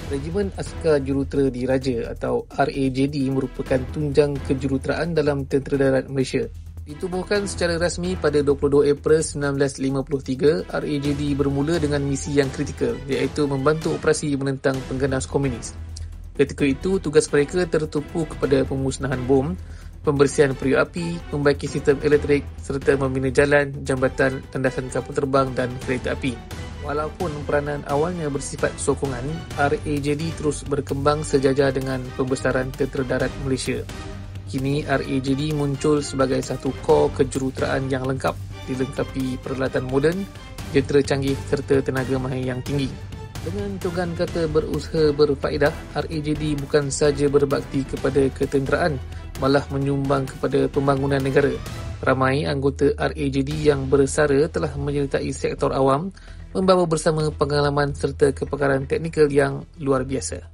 Regimen Askar Jurutera Diraja atau RAJD merupakan tunjang kejuruteraan dalam Tentera Darat Malaysia. Ditubuhkan secara rasmi pada 22 April 1953, RAJD bermula dengan misi yang kritikal iaitu membantu operasi menentang pengganas komunis. Ketika itu, tugas mereka tertumpu kepada pemusnahan bom, pembersihan periuk api, membaiki sistem elektrik serta membina jalan, jambatan, landasan kapal terbang dan kereta api. Walaupun peranan awalnya bersifat sokongan, RAJD terus berkembang sejajar dengan pembesaran Tentera Darat Malaysia. Kini RAJD muncul sebagai satu kor kejuruteraan yang lengkap, dilengkapi peralatan moden, jentera canggih serta tenaga mahir yang tinggi. Dengan tunggan kata berusaha berfaedah, RAJD bukan sahaja berbakti kepada ketenteraan, malah menyumbang kepada pembangunan negara. Ramai anggota RAJD yang bersara telah menyertai sektor awam, membawa bersama pengalaman serta kepakaran teknikal yang luar biasa.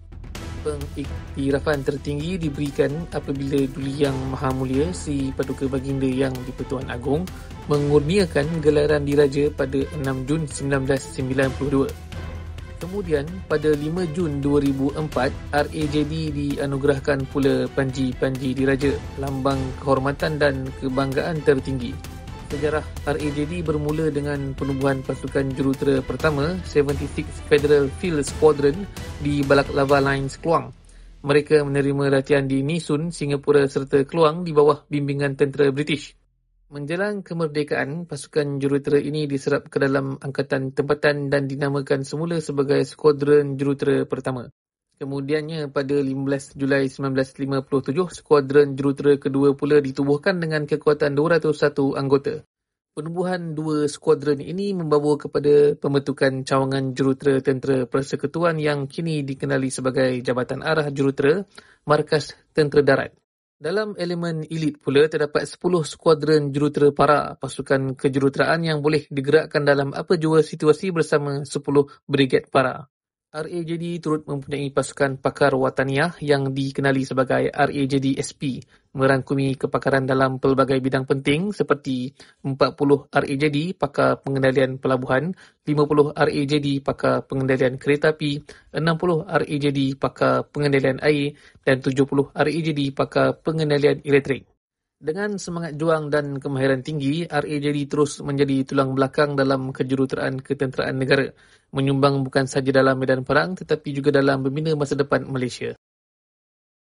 Pengiktirafan tertinggi diberikan apabila Duli Yang Maha Mulia Sri Paduka Baginda Yang di-Pertuan Agong mengurniakan gelaran diraja pada 6 Jun 1992. Kemudian, pada 5 Jun 2004, RAJD dianugerahkan pula Panji Diraja, lambang kehormatan dan kebanggaan tertinggi. Sejarah RAJD bermula dengan penubuhan pasukan jurutera pertama 76 Federal Field Squadron di Balaklava Lines, Keluang. Mereka menerima latihan di Nisun, Singapura serta Keluang di bawah bimbingan tentera British. Menjelang kemerdekaan, pasukan jurutera ini diserap ke dalam Angkatan Tempatan dan dinamakan semula sebagai Skuadron Jurutera Pertama. Kemudiannya, pada 15 Julai 1957, Skuadron Jurutera kedua pula ditubuhkan dengan kekuatan 201 anggota. Penubuhan dua skuadron ini membawa kepada pembentukan cawangan jurutera Tentera Persekutuan yang kini dikenali sebagai Jabatan Arah Jurutera, Markas Tentera Darat. Dalam elemen elit pula terdapat 10 skuadron jurutera para, pasukan kejuruteraan yang boleh digerakkan dalam apa jua situasi bersama 10 brigad para. RAJD turut mempunyai pasukan pakar wataniah yang dikenali sebagai RAJD SP, merangkumi kepakaran dalam pelbagai bidang penting seperti 40 RAJD pakar pengendalian pelabuhan, 50 RAJD pakar pengendalian kereta api, 60 RAJD pakar pengendalian air dan 70 RAJD pakar pengendalian elektrik. Dengan semangat juang dan kemahiran tinggi, RAJD terus menjadi tulang belakang dalam kejuruteraan ketenteraan negara, menyumbang bukan sahaja dalam medan perang tetapi juga dalam membina masa depan Malaysia.